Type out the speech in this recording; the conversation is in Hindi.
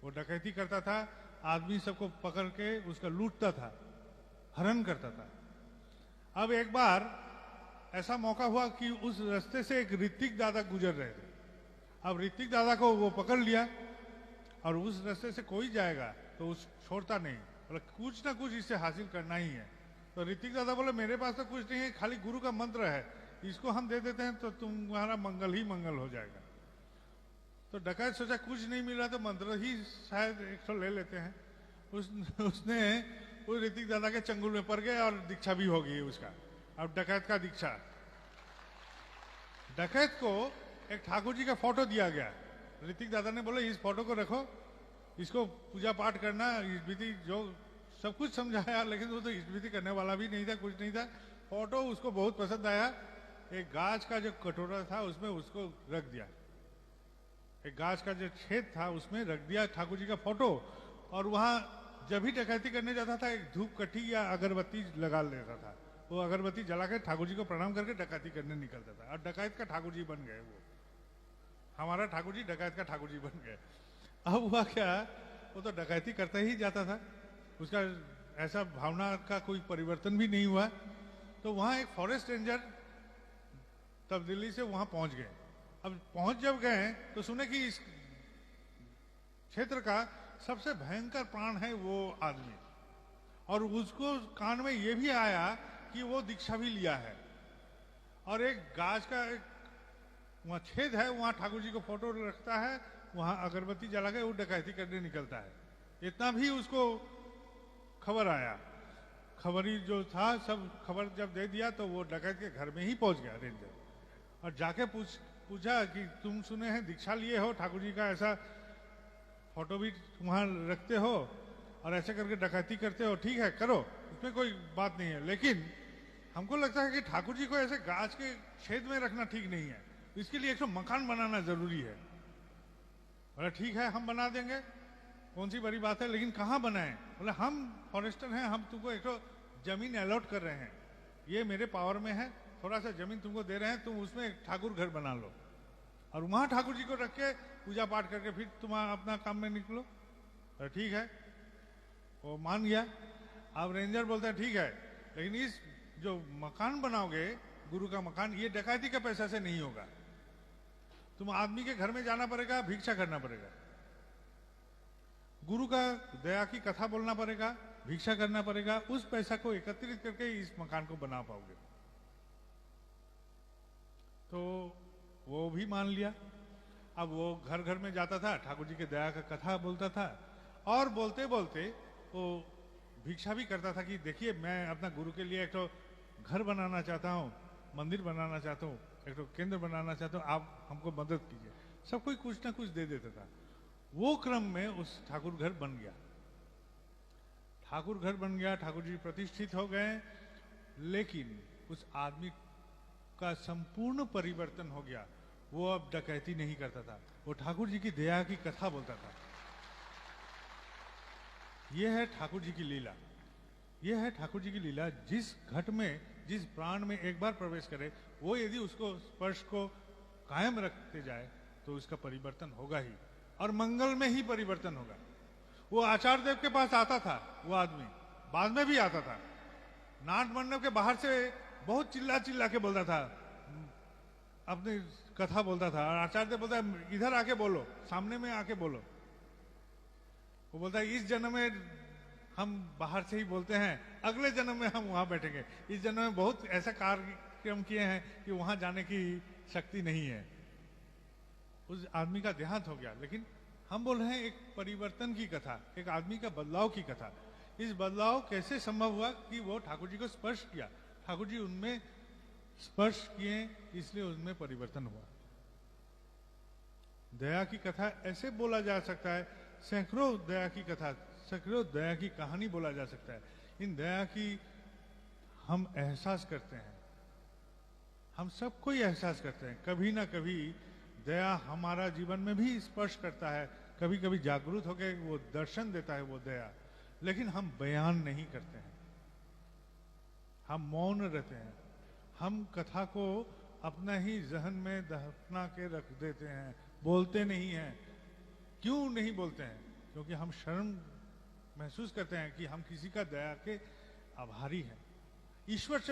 वो डकैती करता था, आदमी सबको पकड़ के उसका लूटता था, हरण करता था। अब एक बार ऐसा मौका हुआ कि उस रास्ते से एक ऋतिक दादा गुजर रहे थे। अब ऋतिक दादा को वो पकड़ लिया, और उस रास्ते से कोई जाएगा तो उस छोड़ता नहीं, बोला कुछ ना कुछ इससे हासिल करना ही है। तो ऋतिक दादा बोले मेरे पास तो कुछ नहीं है, खाली गुरु का मंत्र है, इसको हम दे देते हैं तो तुम्हारा मंगल ही मंगल हो जाएगा। तो डकैत सोचा कुछ नहीं मिल रहा तो मंत्र ही शायद एक तो ले लेते हैं। उसने उस ऋतिक दादा के चंगुल में पड़ गए और दीक्षा भी हो गई उसका। अब डकैत का दीक्षा। डकैत को एक ठाकुर जी का फोटो दिया गया। ऋतिक दादा ने बोला इस फोटो को रखो, इसको पूजा पाठ करना, इस विधि जो सब कुछ समझाया, लेकिन वो तो इस विधि करने वाला भी नहीं था, कुछ नहीं था। फोटो उसको बहुत पसंद आया। एक गाज का जो कटोरा था उसमें उसको रख दिया, एक गाज का जो छेद था उसमें रख दिया ठाकुर जी का फोटो। और वहां जब भी डकैती करने जाता था एक धूप कट्टी या अगरबत्ती लगा लेता था, वो अगरबत्ती जला के ठाकुर जी को प्रणाम करके डकैती करने निकलता था। और डकैत का ठाकुर जी बन गए, वो हमारा ठाकुर जी डकैत का ठाकुर जी बन गए। अब हुआ क्या, वो तो डकैती करता ही जाता था, उसका ऐसा भावना का कोई परिवर्तन भी नहीं हुआ। तो वहां एक फॉरेस्ट रेंजर तब्दीली से वहां पहुंच गए। अब पहुंच जब गए तो सुने कि इस क्षेत्र का सबसे भयंकर प्राण है वो आदमी, और उसको कान में ये भी आया कि वो दीक्षा भी लिया है, और एक गाज का एक वहां छेद है, वहां ठाकुर जी को फोटो रखता है, वहां अगरबत्ती जला के वो डकैती करने निकलता है। इतना भी उसको खबर आया। खबरी जो था सब खबर जब दे दिया तो वो डकैत के घर में ही पहुंच गया रेंजर, और जाके पूछा कि तुम सुने हैं दीक्षा लिए हो, ठाकुर जी का ऐसा फोटो भी वहां रखते हो और ऐसे करके डकैती करते हो, ठीक है करो, उसमें कोई बात नहीं है, लेकिन हमको लगता है कि ठाकुर जी को ऐसे गाज के छेद में रखना ठीक नहीं है, इसके लिए एक तो मकान बनाना जरूरी है। बोला ठीक है हम बना देंगे, कौन सी बड़ी बात है, लेकिन कहाँ बनाएं? बोले हम फॉरेस्टर हैं, हम तुमको एक तो जमीन अलॉट कर रहे हैं, ये मेरे पावर में है, थोड़ा सा जमीन तुमको दे रहे हैं, तुम उसमें ठाकुर घर बना लो और वहां ठाकुर जी को रख के पूजा पाठ करके फिर तुम अपना काम में निकलो। तो ठीक है, वो मान गया। अब रेंजर बोलता है ठीक है, लेकिन इस जो मकान बनाओगे गुरु का मकान, ये डकैती का पैसा से नहीं होगा, तुम आदमी के घर में जाना पड़ेगा, भिक्षा करना पड़ेगा, गुरु का दया की कथा बोलना पड़ेगा, भिक्षा करना पड़ेगा, उस पैसा को एकत्रित करके इस मकान को बना पाओगे। तो वो भी मान लिया। अब वो घर घर में जाता था, ठाकुर जी के दया का कथा बोलता था, और बोलते बोलते वो भिक्षा भी करता था कि देखिए मैं अपना गुरु के लिए एक तो घर बनाना चाहता हूँ, मंदिर बनाना चाहता हूँ, एक तो केंद्र बनाना चाहता हूँ, आप हमको मदद कीजिए। सब कोई कुछ ना कुछ दे देता था। वो क्रम में उस ठाकुर घर बन गया, ठाकुर घर बन गया, ठाकुर जी प्रतिष्ठित हो गए, लेकिन उस आदमी का संपूर्ण परिवर्तन हो गया। वो अब डकैती नहीं करता था, वो ठाकुर जी की दया की कथा बोलता था। यह है ठाकुर जी की लीला, यह है ठाकुर जी की लीला। जिस घट में, जिस प्राण में एक बार प्रवेश करे, वो यदि उसको स्पर्श को कायम रखते जाए तो उसका परिवर्तन होगा ही, और मंगल में ही परिवर्तन होगा। वो आचार्य देव के पास आता था, वो आदमी बाद में भी आता था, नाट मंडप के बाहर से बहुत चिल्ला चिल्ला के बोलता था, अपनी कथा बोलता था, और आचार्य देव बोलता है इधर आके बोलो, सामने में आके बोलो। वो बोलता है इस जन्म में हम बाहर से ही बोलते हैं, अगले जन्म में हम वहां बैठेंगे, इस जन्म में बहुत ऐसा कार्यक्रम किए हैं कि वहां जाने की शक्ति नहीं है। उस आदमी का देहांत हो गया, लेकिन हम बोल रहे हैं एक परिवर्तन की कथा, एक आदमी का बदलाव की कथा। इस बदलाव कैसे संभव हुआ कि वो ठाकुर जी को स्पर्श किया, ठाकुर जी उनमें स्पर्श किए, इसलिए उनमें परिवर्तन हुआ। दया की कथा ऐसे बोला जा सकता है, सैकड़ों दया की कथा, सैकड़ों दया की कहानी बोला जा सकता है। इन दया की हम एहसास करते हैं, हम सब कोई एहसास करते हैं, कभी ना कभी दया हमारा जीवन में भी स्पर्श करता है, कभी कभी जागरूक होकर वो दर्शन देता है वो दया, लेकिन हम बयान नहीं करते हैं, हम मौन रहते हैं, हम कथा को अपना ही जहन में दफना के रख देते हैं, बोलते नहीं हैं। क्यों नहीं बोलते हैं? क्योंकि हम शर्म महसूस करते हैं कि हम किसी का दया के आभारी हैं। ईश्वर से